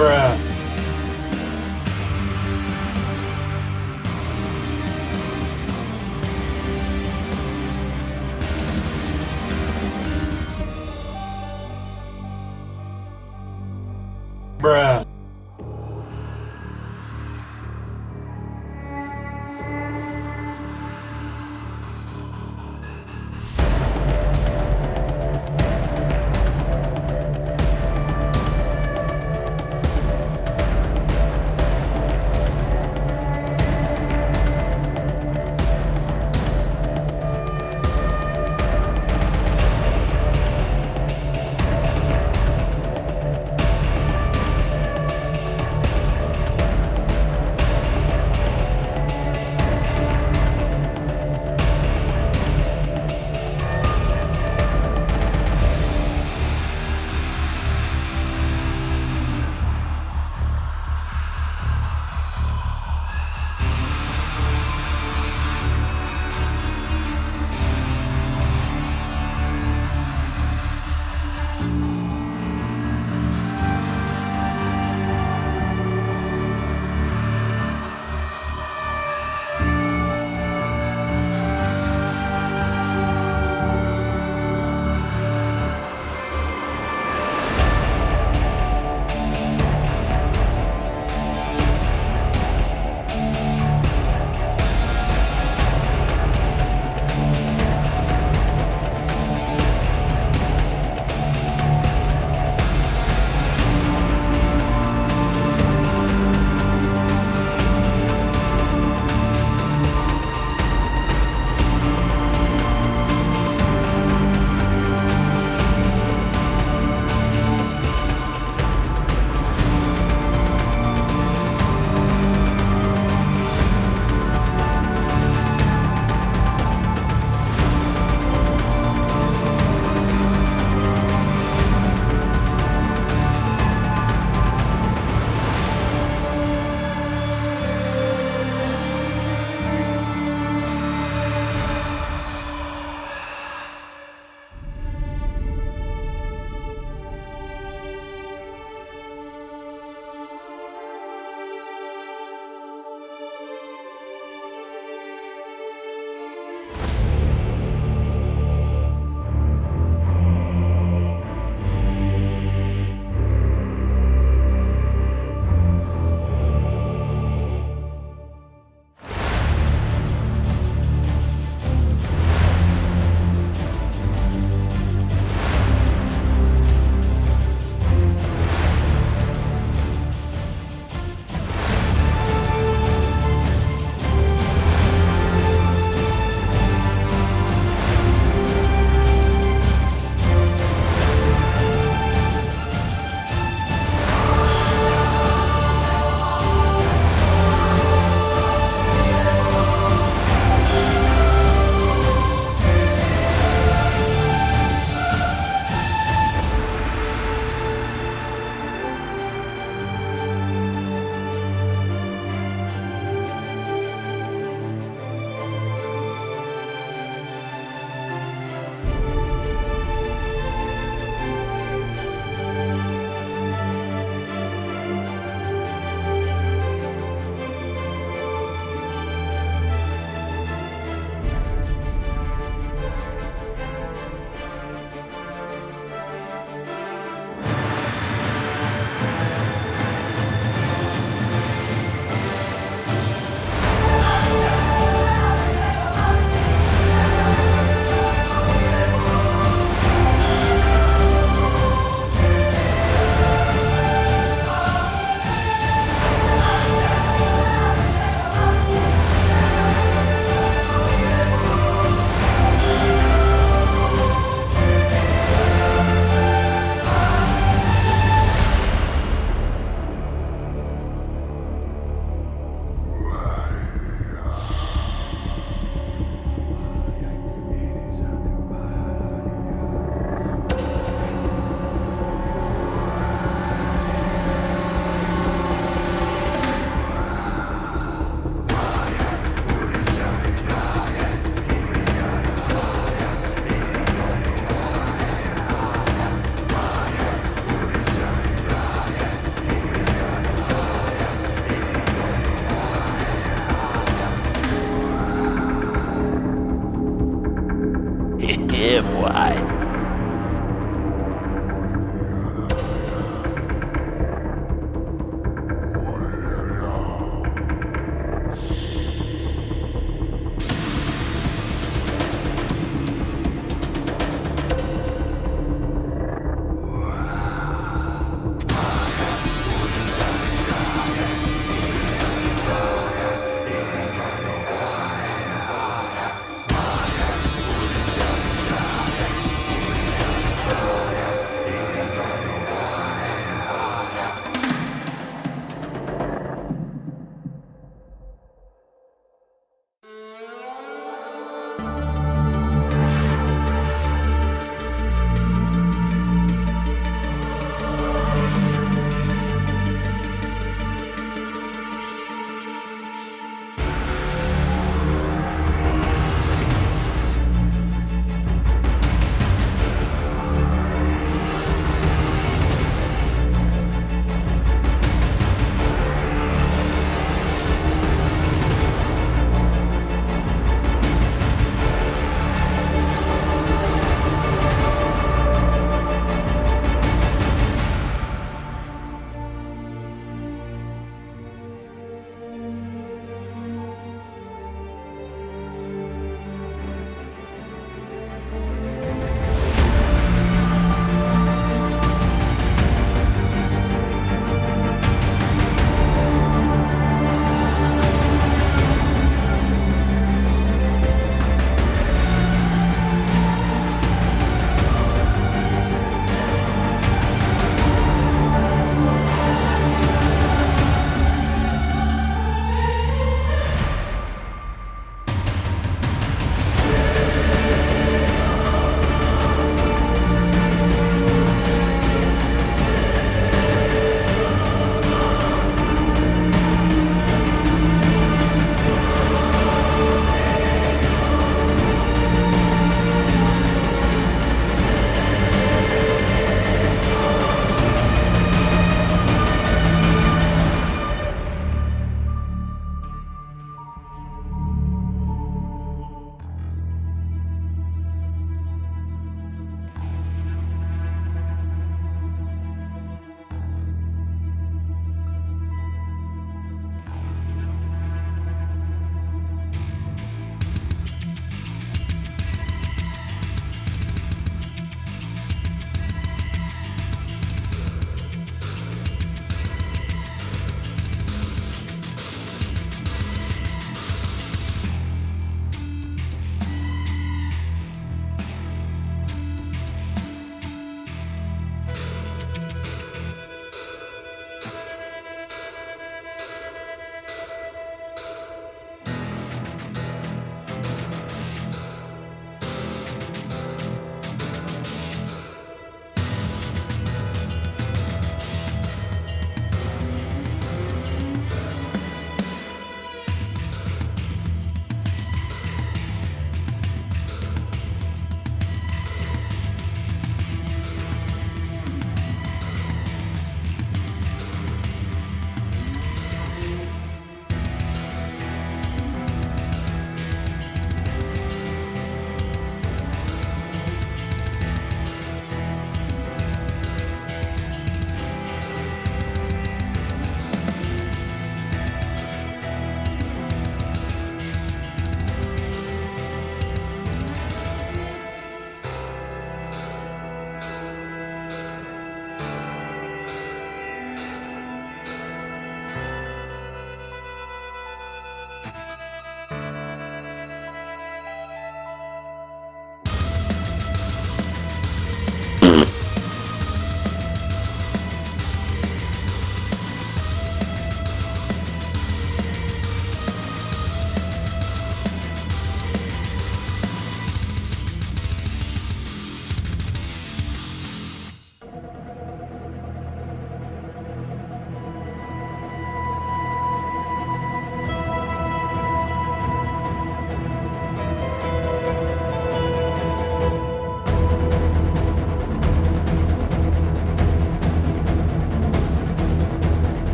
Bruh. Bruh.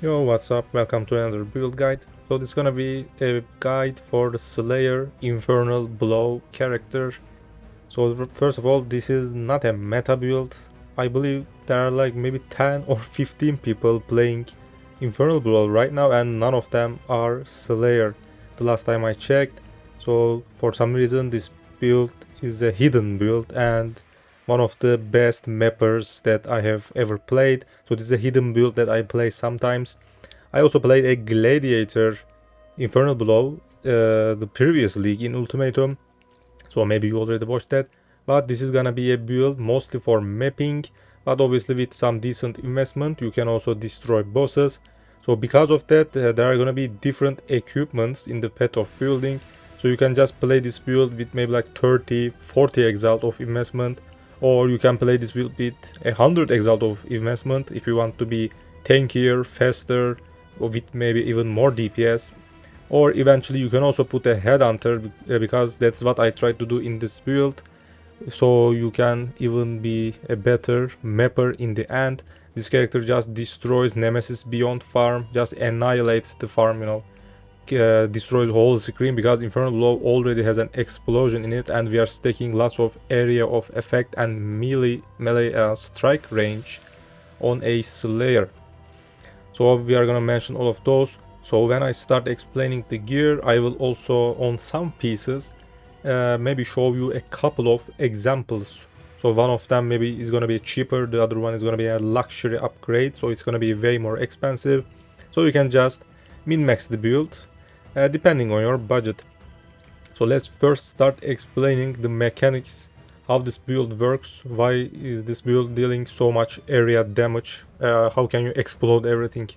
Yo, what's up? Welcome to another build guide. So this is gonna be a guide for the Slayer Infernal Blow character. So first of all, this is not a meta build. I believe there are like maybe 10 or 15 people playing Infernal Blow right now and none of them are Slayer the last time I checked. So for some reason this build is a hidden build and one of the best mappers that I have ever played. So this is a hidden build that I play sometimes. I also played a Gladiator Infernal Blow the previous league in Ultimatum. So maybe you already watched that. But this is gonna be a build mostly for mapping. But obviously with some decent investment you can also destroy bosses. So because of that there are gonna be different equipments in the path of building. So you can just play this build with maybe like 30-40 Exile of investment. Or you can play this build with 100 Exile of investment if you want to be tankier, faster, or with maybe even more DPS. Or eventually you can also put a Headhunter because that's what I tried to do in this build. So you can even be a better mapper in the end. This character just destroys Nemesis beyond farm, just annihilates the farm, you know. Destroys whole screen because Infernal Blow already has an explosion in it and we are stacking lots of area of effect and melee strike range on a Slayer. So we are gonna mention all of those. So when I start explaining the gear, I will also on some pieces maybe show you a couple of examples. So one of them maybe is gonna be cheaper, the other one is gonna be a luxury upgrade, so it's gonna be way more expensive. So you can just min-max the build depending on your budget. So let's first start explaining the mechanics, how this build works, why is this build dealing so much area damage, how can you explode everything.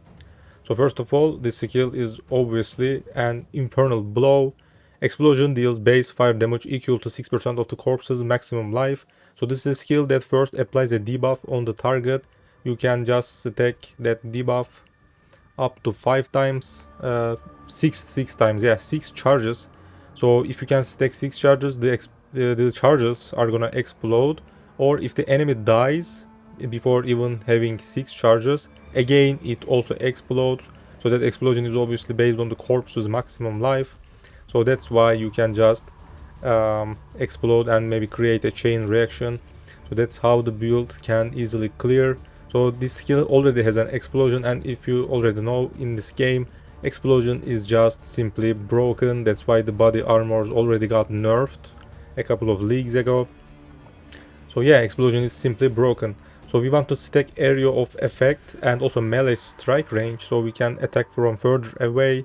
So first of all, this skill is obviously an Infernal Blow. Explosion deals base fire damage equal to 6% of the corpse's maximum life. So this is a skill that first applies a debuff on the target. You can just stack that debuff up to 5 times, 6 times, yeah, 6 charges. So if you can stack 6 charges, the charges are gonna explode. Or if the enemy dies before even having 6 charges, again it also explodes. So that explosion is obviously based on the corpse's maximum life. So that's why you can just explode and maybe create a chain reaction. So that's how the build can easily clear. So this skill already has an explosion, and if you already know in this game, explosion is just simply broken. That's why the body armors already got nerfed a couple of leagues ago. So yeah, explosion is simply broken. So we want to stack area of effect and also melee strike range, so we can attack from further away,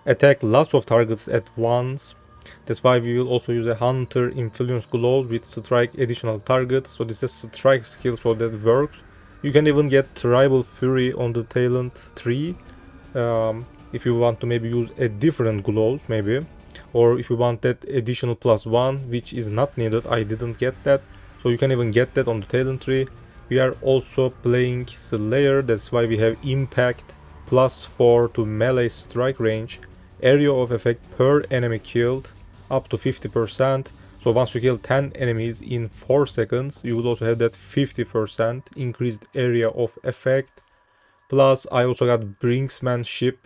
attack lots of targets at once. That's why we will also use a Hunter Influence Glows with strike additional targets. So this is a strike skill, so that works. You can even get Tribal Fury on the Talent Tree if you want to maybe use a different glows maybe. Or if you want that additional +1, which is not needed, I didn't get that. So you can even get that on the Talent Tree. We are also playing Slayer, that's why we have Impact +4 to melee strike range, area of effect per enemy killed up to 50%. So once you kill 10 enemies in 4 seconds, you will also have that 50% increased area of effect. Plus I also got Brinksmanship,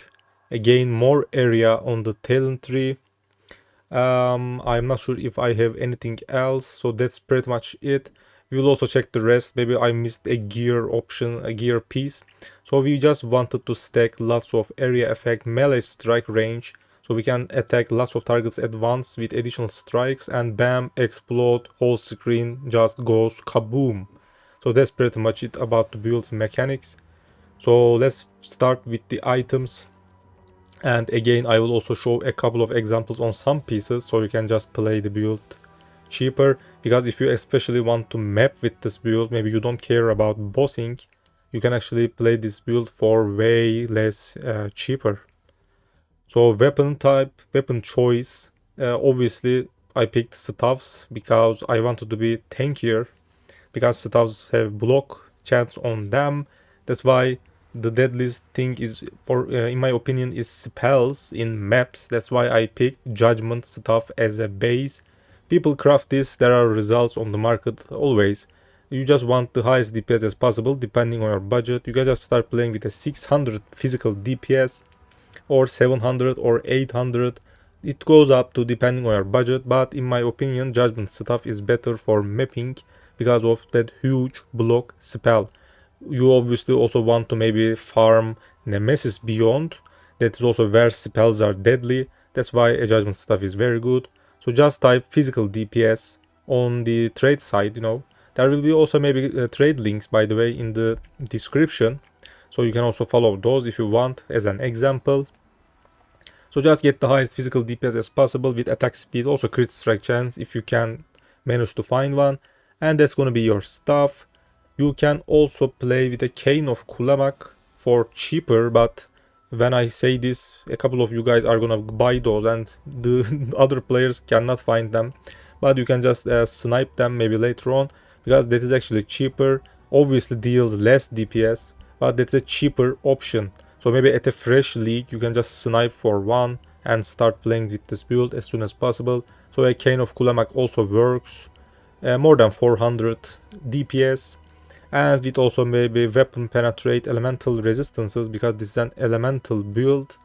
again more area on the Talent Tree. I'm not sure if I have anything else, so that's pretty much it. We will also check the rest. Maybe I missed a gear option, a gear piece. So we just wanted to stack lots of area effect, melee strike range, so we can attack lots of targets at once with additional strikes, and bam, explode, whole screen just goes kaboom. So that's pretty much it about the build's mechanics. So let's start with the items. And again, I will also show a couple of examples on some pieces, so you can just play the build cheaper. Because if you especially want to map with this build, maybe you don't care about bossing, you can actually play this build for way less cheaper. So weapon type, weapon choice, obviously I picked staffs because I wanted to be tankier, because staffs have block chance on them. That's why the deadliest thing is, for in my opinion, is spells in maps. That's why I picked Judgment staff as a base. People craft this, there are results on the market always. you just want the highest DPS as possible depending on your budget. You can just start playing with a 600 physical DPS or 700 or 800. It goes up to depending on your budget, but in my opinion judgment stuff is better for mapping because of that huge block spell. You obviously also want to maybe farm Nemesis beyond. That is also where spells are deadly. That's why a judgment stuff is very good. So just type physical DPS on the trade side, you know. There will be also maybe trade links, by the way, in the description. So you can also follow those if you want as an example. So just get the highest physical DPS as possible with attack speed, also crit strike chance if you can manage to find one. And that's gonna be your stuff. You can also play with a Cane of Kulamak for cheaper, but when I say this, a couple of you guys are gonna buy those and the other players cannot find them. But you can just snipe them maybe later on, because that is actually cheaper. Obviously deals less DPS, but that's a cheaper option. So maybe at a fresh league you can just snipe for one and start playing with this build as soon as possible. So a Cane of Kulamak also works. More than 400 DPS. And with also maybe weapon penetrate elemental resistances, because this is an elemental build.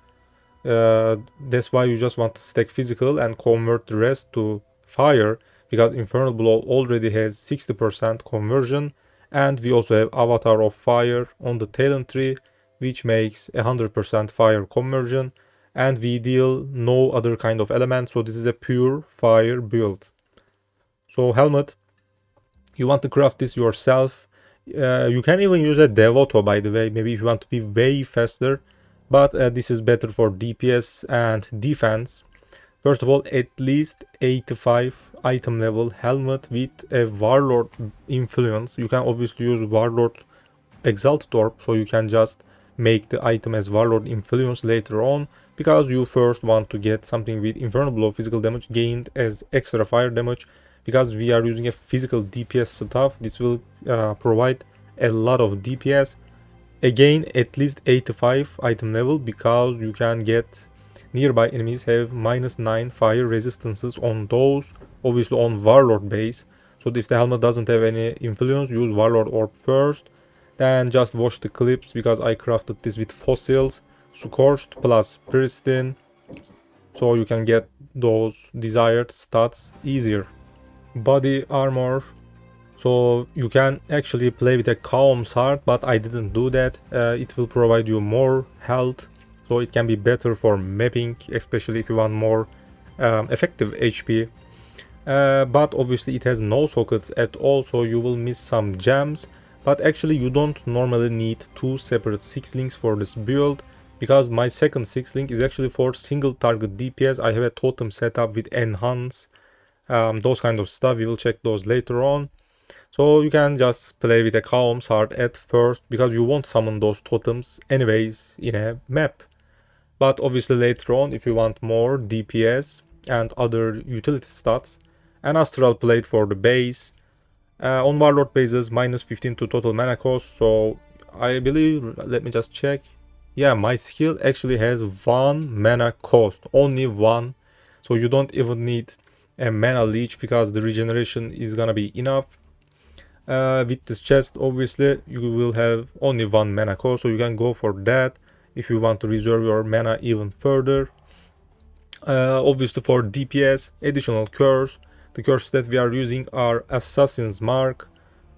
That's why you just want to stack physical and convert the rest to fire, because Infernal Blow already has 60% conversion, and we also have Avatar of Fire on the talent tree, which makes 100% fire conversion, and we deal no other kind of element, so this is a pure fire build. So helmet, you want to craft this yourself. You can even use a Devoto, by the way, maybe if you want to be way faster, but this is better for DPS and defense. First of all, at least 85 item level helmet with a Warlord influence. You can obviously use Warlord Exalt Torp, so you can just make the item as Warlord influence later on, because you first want to get something with Infernal Blow physical damage gained as extra fire damage. Because we are using a physical DPS stuff, this will provide a lot of DPS. Again, at least 85 item level, because you can get nearby enemies have -9 fire resistances on those, obviously on Warlord base. So if the helmet doesn't have any influence, use Warlord Orb first. Then just watch the clips, because I crafted this with fossils, Scorched plus Pristine. So you can get those desired stats easier. Body armor, so you can actually play with a Kaom's Heart, but I didn't do that. It will provide you more health, so it can be better for mapping, especially if you want more effective HP. But obviously it has no sockets at all, so you will miss some gems. But actually you don't normally need two separate 6-links for this build, because my second 6-link is actually for single target DPS. I have a totem setup with enhance. Those kind of stuff, we will check those later on. So you can just play with a Kaom's Heart at first, because you won't summon those totems anyways in a map. But obviously later on, if you want more DPS and other utility stats, an Astral Plate for the base. On Warlord bases, -15 to total mana cost. So I believe, let me just check. Yeah, my skill actually has 1 mana cost, only 1. So you don't even need a mana leech, because the regeneration is gonna be enough. With this chest, obviously you will have only 1 mana cost, so you can go for that if you want to reserve your mana even further. Obviously for DPS, additional curse. The curses that we are using are Assassin's Mark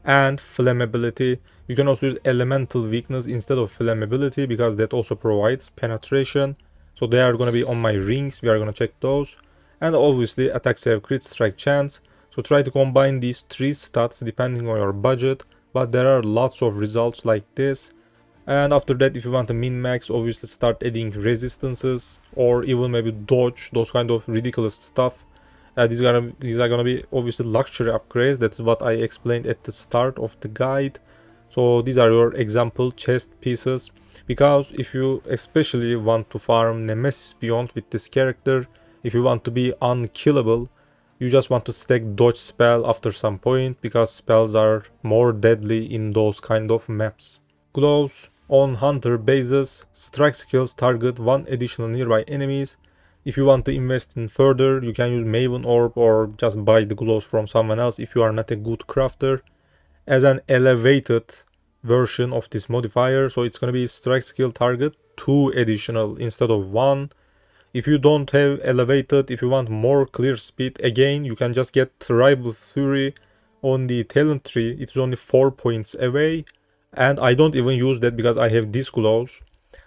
and Flammability. You can also use Elemental Weakness instead of Flammability, because that also provides penetration. So they are gonna be on my rings, we are gonna check those. And obviously attacks have crit strike chance, so try to combine these 3 stats depending on your budget, but there are lots of results like this. And after that, if you want to min-max, obviously start adding resistances or even maybe dodge, those kind of ridiculous stuff. These are gonna be obviously luxury upgrades. That's what I explained at the start of the guide. So these are your example chest pieces, because if you especially want to farm Nemesis Beyond with this character, if you want to be unkillable, you just want to stack dodge spell after some point, because spells are more deadly in those kind of maps. Gloves on hunter bases, strike skills target 1 additional nearby enemies. If you want to invest in further, you can use Maven Orb or just buy the gloves from someone else if you are not a good crafter. as an elevated version of this modifier. So it's going to be strike skill target 2 additional instead of 1. If you don't have elevated, if you want more clear speed, again you can just get Tribal Fury on the talent tree. It's only 4 points away, and I don't even use that because I have these gloves.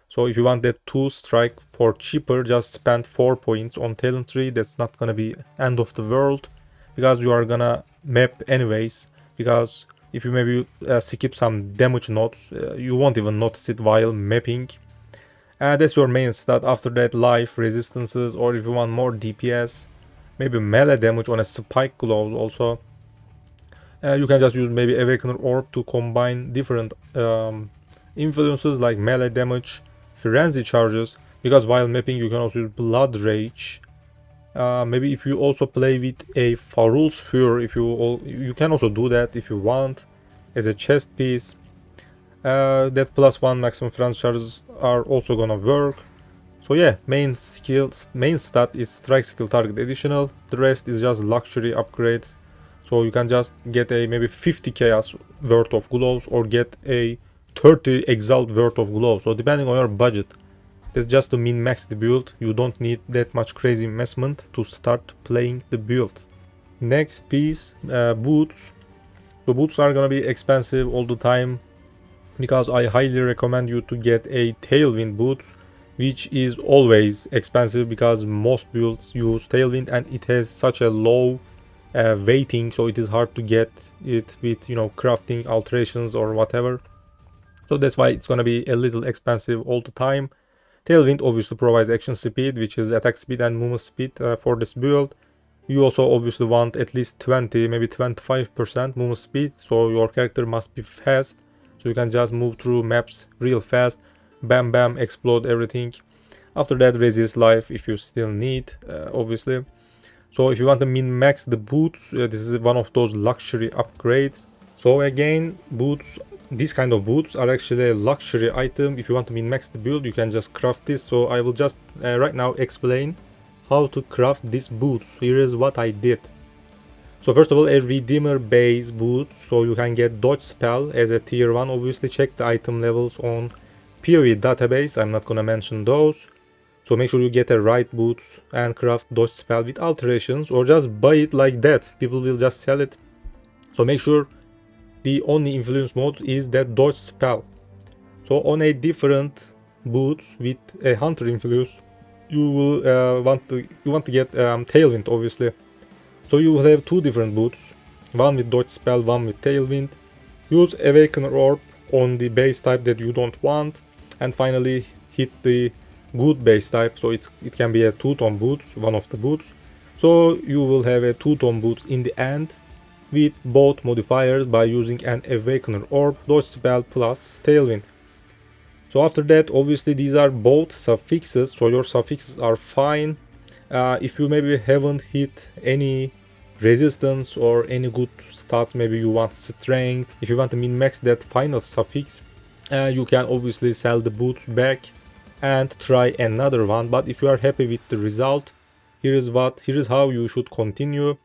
So if you want that 2 strike for cheaper, just spend 4 points on talent tree. That's not gonna be end of the world, because you are gonna map anyways. Because if you maybe skip some damage nodes, you won't even notice it while mapping. That's your main stat. After that, life, resistances, or if you want more DPS, maybe melee damage on a spike glove also. You can just use maybe Awakener Orb to combine different influences like melee damage, frenzy charges, because while mapping you can also use Blood Rage. Maybe if you also play with a Farul's Fury, you can also do that if you want as a chest piece. That +1 maximum frenzy charges are also gonna work. So yeah, main stat is strike skill target additional. The rest is just luxury upgrades. So you can just get a maybe 50 chaos worth of gloves or get a 30 exalt worth of gloves. So depending on your budget, that's just to min-max the build. You don't need that much crazy investment to start playing the build. Next piece, boots. So boots are gonna be expensive all the time, because I highly recommend you to get a Tailwind boot, which is always expensive because most builds use Tailwind and it has such a low weighting, so it is hard to get it with, you know, crafting alterations or whatever. So that's why it's gonna be a little expensive all the time. Tailwind obviously provides action speed, which is attack speed and movement speed for this build. You also obviously want at least 20, maybe 25% movement speed, so your character must be fast. So you can just move through maps real fast, bam bam, explode everything. After that, resist life if you still need, obviously. So if you want to min-max the boots, this is one of those luxury upgrades. So again, boots, these kind of boots are actually a luxury item. If you want to min-max the build, you can just craft this. So I will just right now explain how to craft these boots. Here is what I did. So first of all, a Redeemer base boot, so you can get dodge spell as a tier 1. Obviously check the item levels on POE database, I'm not gonna mention those. So make sure you get a right boot and craft dodge spell with alterations, or just buy it like that, people will just sell it. So make sure the only influence mode is that dodge spell. So on a different boot with a hunter influence, you will want to get Tailwind obviously. So you will have 2 different boots, one with dodge spell, one with Tailwind. Use Awakener Orb on the base type that you don't want, and finally hit the good base type, so it can be a 2-tone boots, one of the boots. So you will have a 2-tone boots in the end with both modifiers by using an Awakener Orb, dodge spell plus Tailwind. So after that, obviously these are both suffixes, so your suffixes are fine. If you maybe haven't hit any resistance or any good stats, maybe you want strength, if you want to min-max that final suffix, you can obviously sell the boots back and try another one. But if you are happy with the result, here is how you should continue.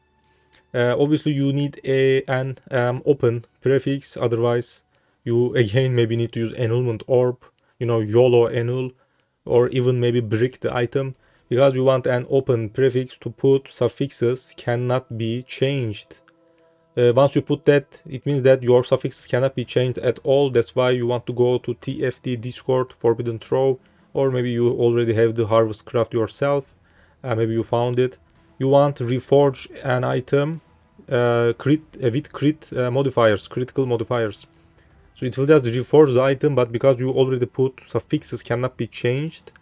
Obviously you need an open prefix, otherwise you again maybe need to use annulment orb, you know, YOLO annul, or even maybe brick the item, because you want an open prefix to put suffixes cannot be changed. Once you put that, it means that your suffixes cannot be changed at all. That's why you want to go to TFT Discord Forbidden Throw, or maybe you already have the harvest craft yourself, maybe you found it. You want to reforge an item with crit modifiers, critical modifiers. So it will just reforge the item, but because you already put suffixes cannot be changed,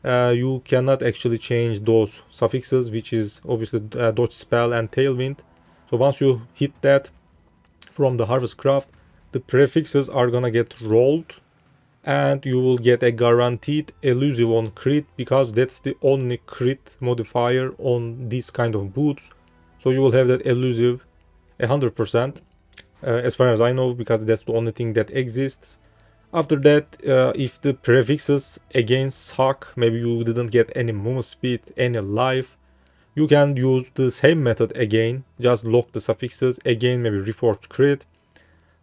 you cannot actually change those suffixes, which is obviously dodge spell and Tailwind. So once you hit that from the harvest craft, the prefixes are gonna get rolled, and you will get a guaranteed elusive on crit, because that's the only crit modifier on this kind of boots. So you will have that elusive 100%, as far as I know, because that's the only thing that exists. After that, if the prefixes again suck, maybe you didn't get any movement speed, any life, you can use the same method again, just lock the suffixes, again maybe reforge crit.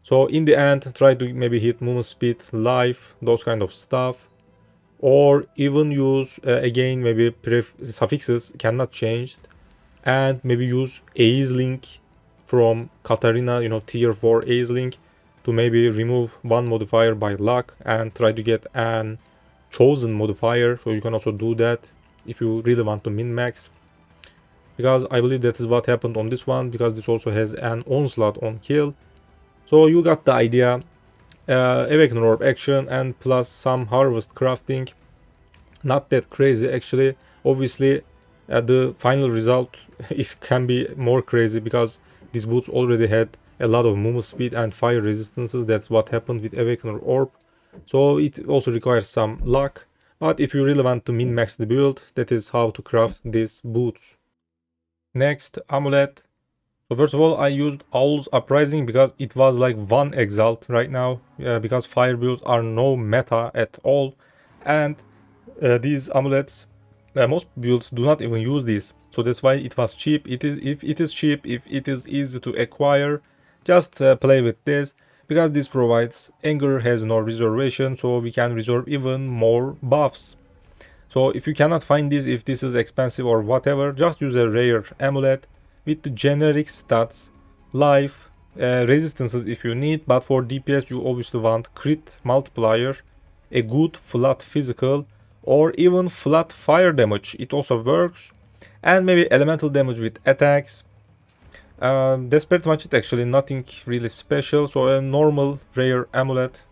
So in the end, try to maybe hit movement speed, life, those kind of stuff. Or even use, again, maybe suffixes cannot change. And maybe use Ace Link from Katarina, tier 4 Ace Link, to maybe remove one modifier by luck and try to get an chosen modifier. So you can also do that if you really want to min-max. Because I believe that is what happened on this one, because this also has an onslaught on kill. So you got the idea. Awakener orb action and plus some harvest crafting. Not that crazy actually. Obviously the final result can be more crazy because these boots already had a lot of movement speed and fire resistances. That's what happened with Awakener orb. So it also requires some luck. But if you really want to min-max the build, that is how to craft these boots. Next, Amulet. So first of all, I used Owl's Uprising because it was like one Exalt right now, because fire builds are no meta at all, and these amulets, most builds do not even use these, so that's why it was cheap. If it is cheap, if it is easy to acquire, just play with this, because this provides anger has no reservation, so we can reserve even more buffs. So if you cannot find this, if this is expensive or whatever, just use a rare amulet with the generic stats, life, resistances if you need, but for DPS you obviously want crit multiplier, a good flat physical, or even flat fire damage, it also works, and maybe elemental damage with attacks. That's pretty much it actually, nothing really special. So a normal rare amulet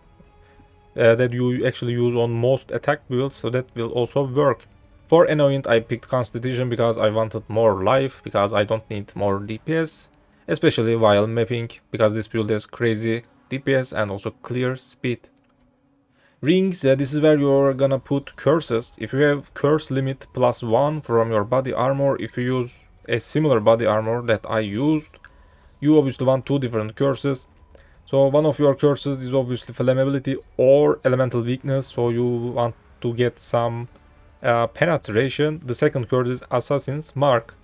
that you actually use on most attack builds, so that will also work. For Annoyant, I picked Constitution because I wanted more life, because I don't need more DPS, especially while mapping, because this build has crazy DPS and also clear speed. Rings, this is where you're gonna put curses. If you have curse limit +1 from your body armor, if you use a similar body armor that I used, you obviously want two different curses. So one of your curses is obviously flammability or elemental weakness, so you want to get some penetration. The second curse is Assassin's Mark.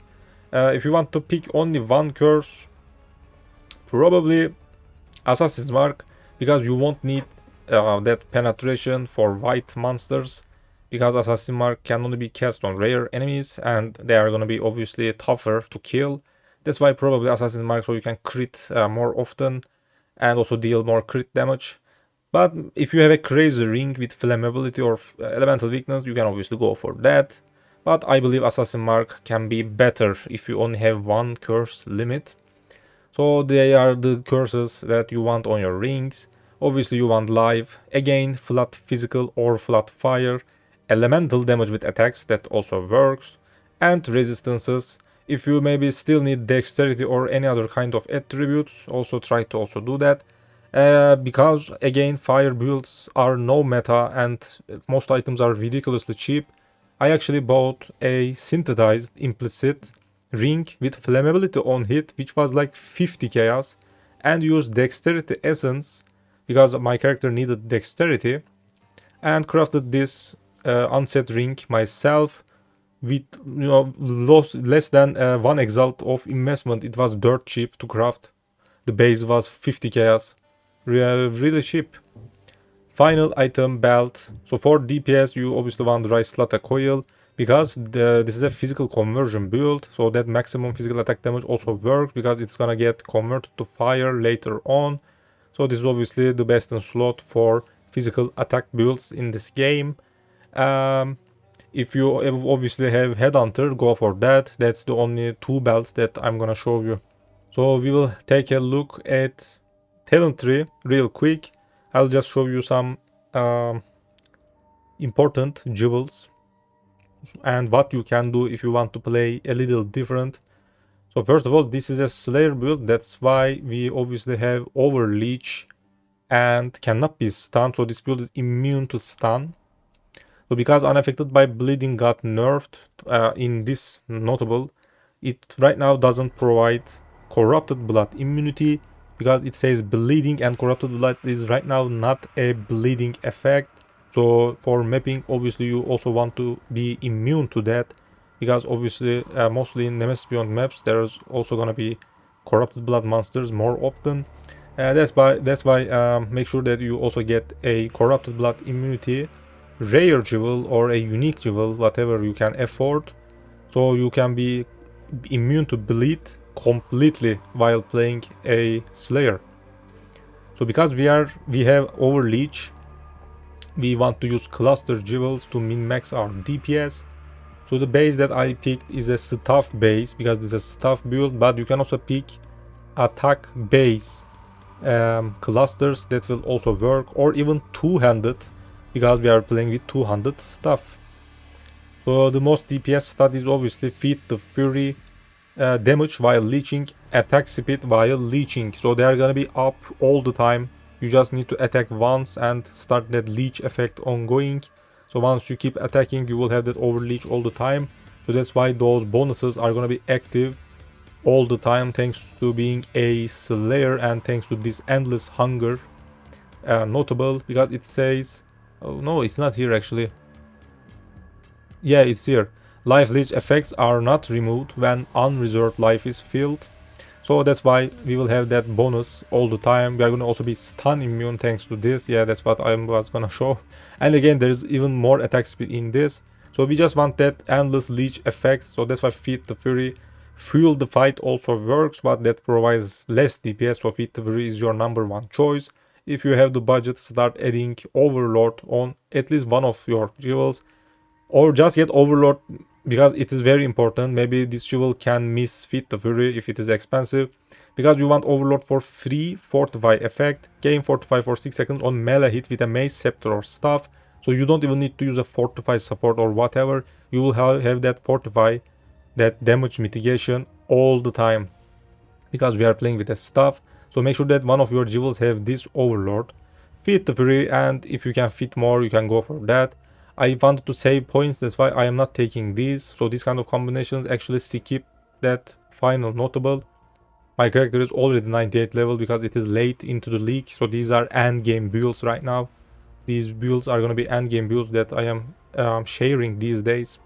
If you want to pick only one curse, probably Assassin's Mark, because you won't need that penetration for white monsters, because Assassin's Mark can only be cast on rare enemies and they are gonna be obviously tougher to kill. That's why probably Assassin's Mark, so you can crit more often and also deal more crit damage. But if you have a crazy ring with flammability or elemental weakness, you can obviously go for that. But I believe Assassin Mark can be better if you only have one curse limit. So they are the curses that you want on your rings. Obviously you want life, again flat physical or flat fire, elemental damage with attacks, that also works, and resistances. If you maybe still need dexterity or any other kind of attributes, also try to also do that. Because again fire builds are no meta and most items are ridiculously cheap, I actually bought a synthesized implicit ring with flammability on hit, which was like 50 chaos, and used dexterity essence because my character needed dexterity, and crafted this unset ring myself with less than 1 exalt of investment. It was dirt cheap to craft. The base was 50 chaos, really cheap. Final item, belt. So for DPS you obviously want Rice Slata Coil, because this is a physical conversion build, so that maximum physical attack damage also works because it's gonna get converted to fire later on. So this is obviously the best in slot for physical attack builds in this game. If you obviously have Headhunter, go for that. That's the only two belts that I'm gonna show you. So we will take a look at Talent Tree real quick. I'll just show you some important jewels and what you can do if you want to play a little different. So first of all, this is a Slayer build, that's why we obviously have Overleech and cannot be stunned, so this build is immune to stun. So because Unaffected by Bleeding got nerfed in this notable, it right now doesn't provide Corrupted Blood immunity, because it says bleeding, and Corrupted Blood is right now not a bleeding effect. So for mapping, obviously you also want to be immune to that, because obviously mostly in Nemesis Beyond maps there's also gonna be Corrupted Blood monsters more often. That's why make sure that you also get a corrupted blood immunity, rare jewel or a unique jewel, whatever you can afford, so you can be immune to bleed completely while playing a Slayer. So because we have overleech, we want to use cluster jewels to min-max our DPS. So the base that I picked is a staff base because this is a staff build, but you can also pick attack base clusters that will also work, or even two-handed because we are playing with two-handed stuff. So the most DPS stat is obviously Feed the Fury, damage while leeching, attack speed while leeching. So they are gonna be up all the time. You just need to attack once and start that leech effect ongoing. So once you keep attacking, you will have that overleech all the time. So that's why those bonuses are gonna be active all the time, thanks to being a Slayer and thanks to this endless hunger. Notable because it says, oh no, it's not here actually. Yeah, it's here. Life leech effects are not removed when unreserved life is filled. So that's why we will have that bonus all the time. We are going to also be stun immune thanks to this. Yeah, that's what I was going to show. And again, there's even more attack speed in this. So we just want that endless leech effects. So that's why Feed the Fury. Fuel the Fight also works, but that provides less DPS. So Feed the Fury is your #1 choice. If you have the budget, start adding Overlord on at least one of your jewels. Or just get Overlord because it is very important. Maybe this jewel can miss Feed the Fury if it is expensive. Because you want Overlord for free Fortify effect. Gain Fortify for 6 seconds on melee hit with a mace, scepter or staff. So you don't even need to use a Fortify support or whatever. You will have that Fortify, that damage mitigation all the time. Because we are playing with a staff. So make sure that one of your jewels have this Overlord. Feed the Fury, and if you can fit more, you can go for that. I wanted to save points, that's why I am not taking these. So these kind of combinations actually skip that final notable. My character is already 98 level because it is late into the league. So these are end game builds right now. These builds are going to be end game builds that I am sharing these days.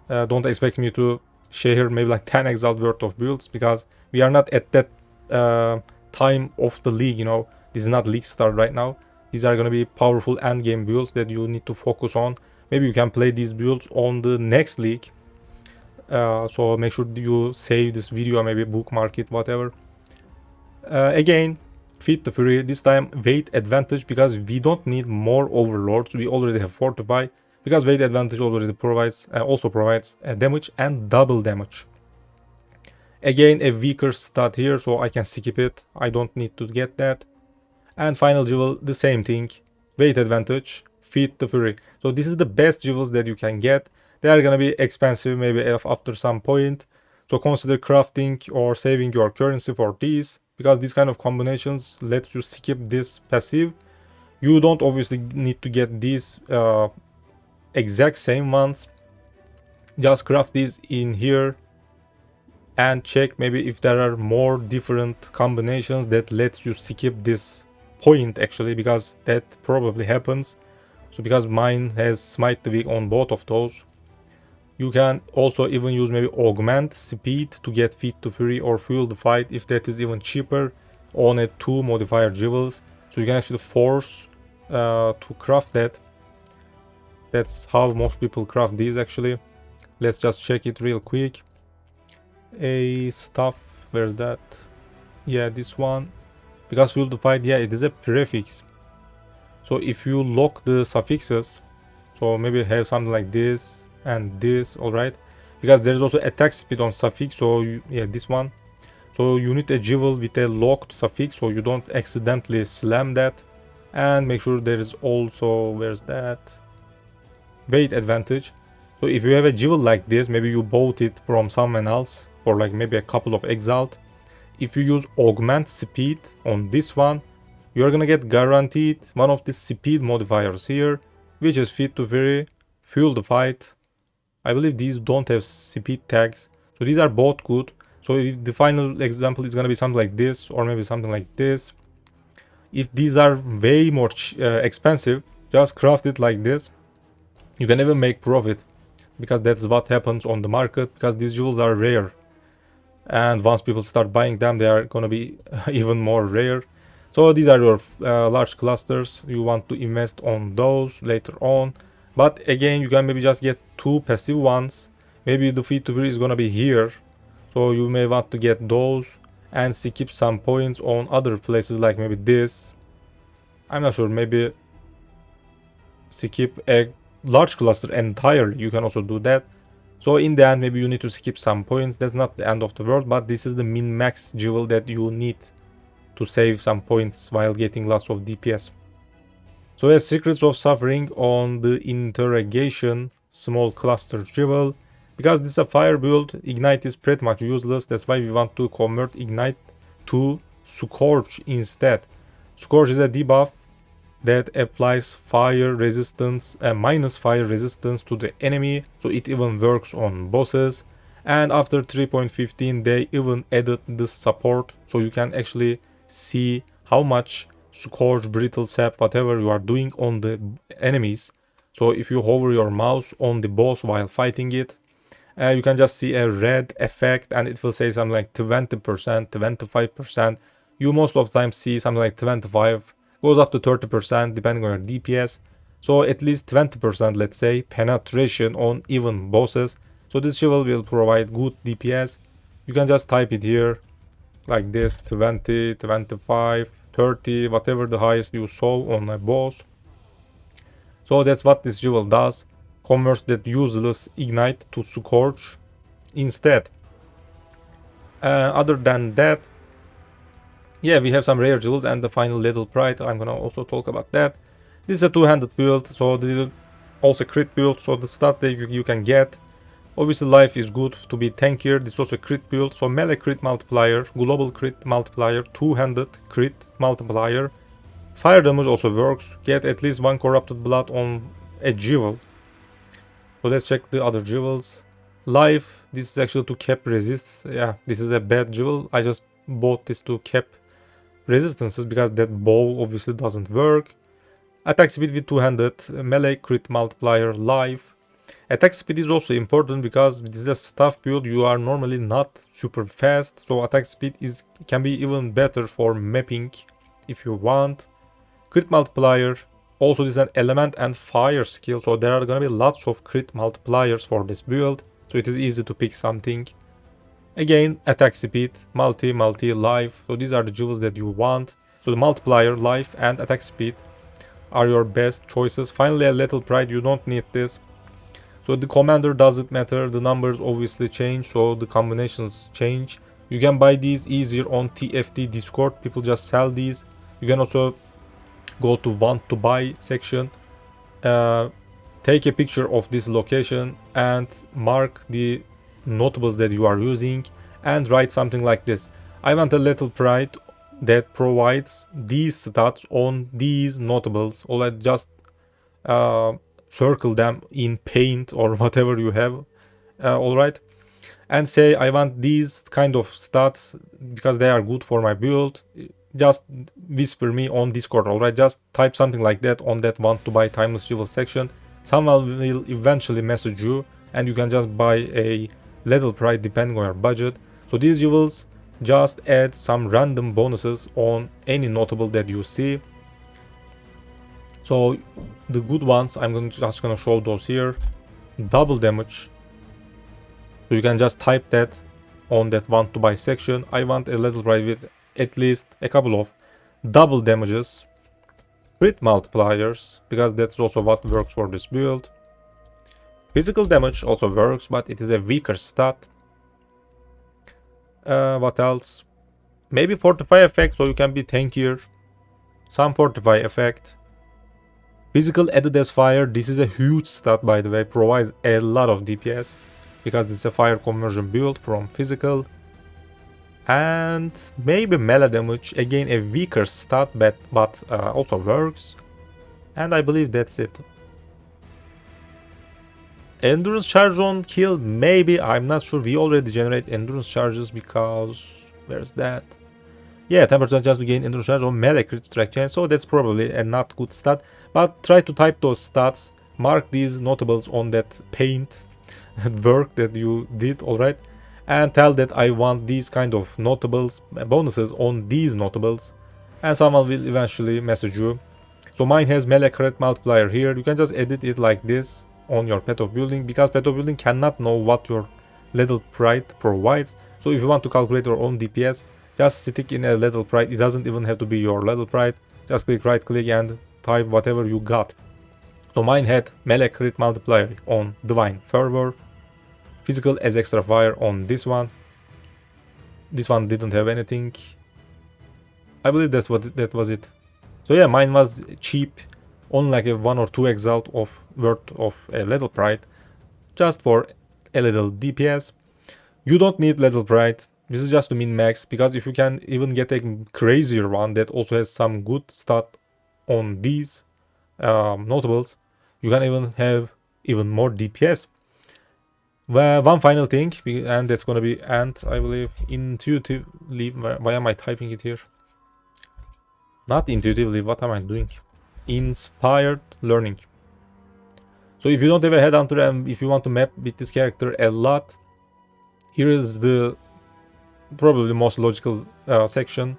Don't expect me to share maybe like 10 Exile worth of builds because we are not at that time of the league, you know. This is not league start right now. These are going to be powerful end game builds that you need to focus on. Maybe you can play these builds on the next league. So make sure you save this video, maybe bookmark it, whatever. Again, Feed the Fury. This time weight advantage because we don't need more Overlords. We already have Fortify. Because weight advantage already provides damage and double damage. Again, a weaker stat here, so I can skip it. I don't need to get that. And final jewel, the same thing. Weight advantage, Feed the Fury. So this is the best jewels that you can get. They are gonna be expensive maybe after some point. So consider crafting or saving your currency for these. Because these kind of combinations let you skip this passive. You don't obviously need to get these exact same ones. Just craft these in here. And check maybe if there are more different combinations that let you skip this point actually, because that probably happens. So because mine has Smite the Weak on both of those, you can also even use maybe augment speed to get Feed the Fury or Fuel the Fight if that is even cheaper on a 2 modifier jewels. So you can actually force to craft that. That's how most people craft these actually. Let's just check it real quick. A stuff, where's that? Yeah, this one. Because Fuel the Fight, yeah, it is a prefix. So if you lock the suffixes, so maybe have something like this and this, alright? Because there is also attack speed on suffix, so yeah, this one. So you need a jewel with a locked suffix, so you don't accidentally slam that. And make sure there is also, where's that? Weight advantage. So if you have a jewel like this, maybe you bought it from someone else for like maybe a couple of Exalt. If you use augment speed on this one, you're gonna get guaranteed one of the speed modifiers here, which is Feed the Fury, Fuel the Fight. I believe these don't have speed tags, so these are both good. So if the final example is gonna be something like this, or maybe something like this. If these are way more expensive, just craft it like this. You can even make profit, because that's what happens on the market, because these jewels are rare. And once people start buying them, they are gonna be even more rare. So these are your large clusters. You want to invest on those later on. But again, you can maybe just get 2 passive ones. Maybe the feed to free is gonna be here. So you may want to get those and skip some points on other places like maybe this. I'm not sure, maybe skip a large cluster entirely. You can also do that. So in the end, maybe you need to skip some points. That's not the end of the world, but this is the min-max jewel that you need to save some points while getting lots of DPS. So as Secrets of Suffering on the Interrogation small cluster jewel. Because this is a fire build, Ignite is pretty much useless. That's why we want to convert Ignite to Scorch instead. Scorch is a debuff that applies fire resistance and minus fire resistance to the enemy, so it even works on bosses. And after 3.15 they even added this support, so you can actually see how much Scorch, Brittle Sap, whatever you are doing on the enemies. So if you hover your mouse on the boss while fighting it, you can just see a red effect and it will say something like 20%, 25%. You most of the time see something like 25, goes up to 30% depending on your DPS. So at least 20%, let's say, penetration on even bosses. So this jewel will provide good DPS. You can just type it here like this, 20, 25, 30, whatever the highest you saw on a boss. So that's what this jewel does. Converts that useless Ignite to Scorch instead. Other than that, yeah, we have some rare jewels and the final Little Pride. I'm gonna also talk about that. This is a two-handed build, so this is also crit build, so the stat that you can get. Obviously life is good to be tankier. This is also a crit build, so melee crit multiplier, global crit multiplier, two-handed crit multiplier. Fire damage also works. Get at least 1 corrupted blood on a jewel. So let's check the other jewels. Life, this is actually to cap resists. Yeah, this is a bad jewel. I just bought this to cap resistances because that bow obviously doesn't work. Attack speed with two-handed, melee crit multiplier, life. Attack speed is also important because this is a staff build. You are normally not super fast, so attack speed can be even better for mapping if you want. Crit multiplier. Also, this is an element and fire skill, so there are gonna be lots of crit multipliers for this build, so it is easy to pick something. Again, attack speed, multi, life. So these are the jewels that you want. So the multiplier, life, and attack speed are your best choices. Finally, a Little Pride. You don't need this. So the commander doesn't matter. The numbers obviously change, so the combinations change. You can buy these easier on TFT Discord. People just sell these. You can also go to want to buy section, take a picture of this location and mark the notables that you are using and write something like this: I want a Little Pride that provides these stats on these notables. Or just circle them in paint or whatever you have, alright, and say I want these kind of stats because they are good for my build. Just whisper me on Discord, alright? Just type something like that on that want to buy timeless jewel section. Someone will eventually message you and you can just buy a Little Pride depending on your budget. So these jewels just add some random bonuses on any notable that you see. So the good ones, I'm just gonna show those here. Double damage. So you can just type that on that want to buy section. I want a Little Pride with at least a couple of double damages, crit multipliers, because that's also what works for this build. Physical damage also works, but it is a weaker stat. What else? Maybe fortify effect, so you can be tankier. Some fortify effect. Physical added as fire. This is a huge stat, by the way. Provides a lot of DPS because this is a fire conversion build from physical. And maybe melee damage, again a weaker stat, but also works. And I believe that's it. Endurance charge on kill, maybe, I'm not sure. We already generate endurance charges because where's that? Yeah, 10% chance to gain endurance charge on melee crit strike chance, so that's probably a not good stat. But try to type those stats, mark these notables on that paint work that you did, alright? And tell that I want these kind of notables, bonuses on these notables. and someone will eventually message you. So mine has melee crit multiplier here. You can just edit it like this on your Path of Building, because Path of Building cannot know what your Lethal Pride provides. So if you want to calculate your own DPS, just stick in a Lethal Pride. It doesn't even have to be your Lethal Pride. Just right click and type whatever you got. So mine had melee crit multiplier on Divine Fervor, physical as extra fire on this one. This one didn't have anything. I believe that was it. So yeah, mine was cheap, only like a 1 or 2 Exalt of worth of a Lethal Pride, just for a little DPS. You don't need Lethal Pride. This is just to min max, because if you can even get a crazier one that also has some good stat on these notables, you can even have even more DPS. Well, one final thing, and that's gonna be I believe, intuitively. Why am I typing it here? Not intuitively, what am I doing? Inspired learning. So if you don't have a Headhunter and if you want to map with this character a lot, here is the probably most logical section,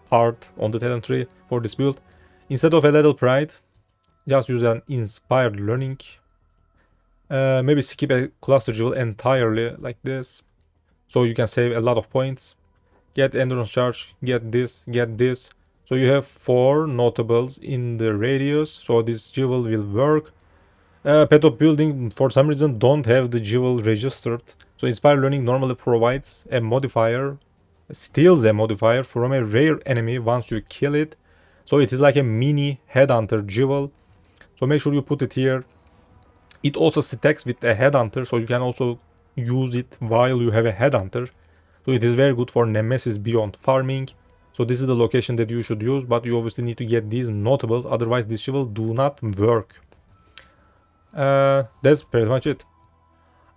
part on the talent tree for this build. Instead of a Lethal Pride, just use an Inspired Learning. Maybe skip a cluster jewel entirely like this, so you can save a lot of points. Get endurance charge, get this, get this. So you have 4 notables in the radius, so this jewel will work. Path of Building for some reason don't have the jewel registered. So Inspired Learning normally provides a modifier, steals a modifier from a rare enemy once you kill it. So it is like a mini Headhunter jewel. So make sure you put it here. It also stacks with a Headhunter, so you can also use it while you have a Headhunter. So it is very good for Nemesis beyond farming. So this is the location that you should use, but you obviously need to get these notables, otherwise this jewel do not work. That's pretty much it.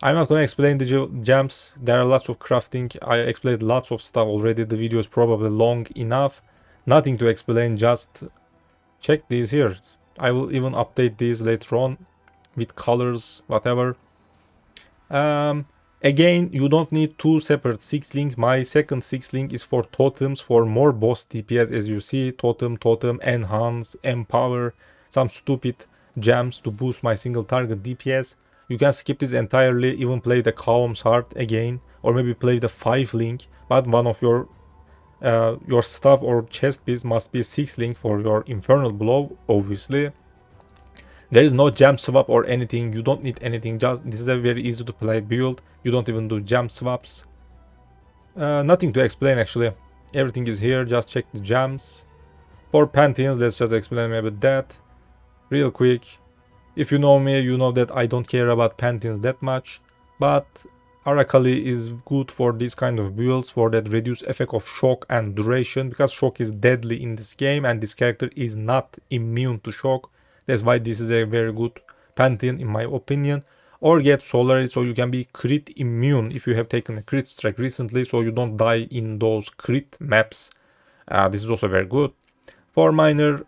I'm not gonna explain the gems. There are lots of crafting. I explained lots of stuff already. The video is probably long enough. Nothing to explain, just check these here. I will even update these later on with colors, whatever. Again, you don't need 2 separate 6 links. My second 6 link is for totems, for more boss DPS, as you see. Totem, enhance, empower, some stupid gems to boost my single target DPS. You can skip this entirely, even play the Calm's Heart again, or maybe play the 5 link, but one of your stuff or chest piece must be 6 link for your Infernal Blow, obviously. There is no gem swap or anything. You don't need anything. Just this is a very easy to play build. You don't even do gem swaps. Nothing to explain actually. Everything is here. Just check the gems. For Pantheons, let's just explain maybe that real quick. If you know me, you know that I don't care about Pantheons that much, but Arakali is good for these kind of builds, for that reduced effect of shock and duration, because shock is deadly in this game and this character is not immune to shock. That's why this is a very good Pantheon in my opinion. Or get Solari, so you can be crit immune if you have taken a crit strike recently, so you don't die in those crit maps. This is also very good. For Miner,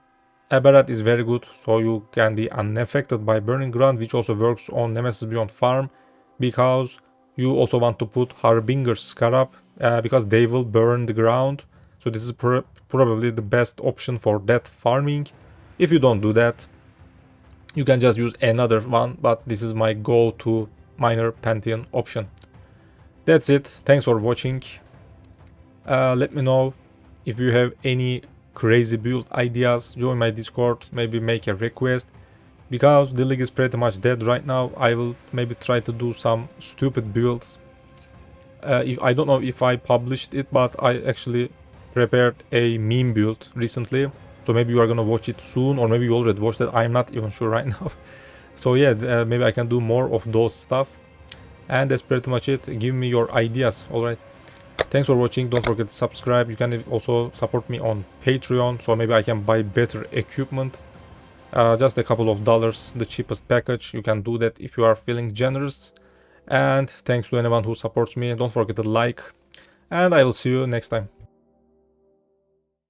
Aberrat is very good, so you can be unaffected by Burning Ground, which also works on Nemesis Beyond Farm, because you also want to put Harbinger's Scarab, because they will burn the ground. So this is probably the best option for that farming. If you don't do that, you can just use another one, but this is my go-to Miner Pantheon option. That's it. Thanks for watching. Let me know if you have any crazy build ideas. Join my Discord, maybe make a request, because the league is pretty much dead right now. I will maybe try to do some stupid builds. I don't know if I published it, but I actually prepared a meme build recently, so maybe you are gonna watch it soon, or maybe you already watched it. I'm not even sure right now. So yeah, maybe I can do more of those stuff. And that's pretty much it. Give me your ideas. All right, thanks for watching. Don't forget to subscribe. You can also support me on Patreon, so maybe I can buy better equipment. Just a couple of dollars, the cheapest package. You can do that if you are feeling generous. And thanks to anyone who supports me. Don't forget to like, and I will see you next time.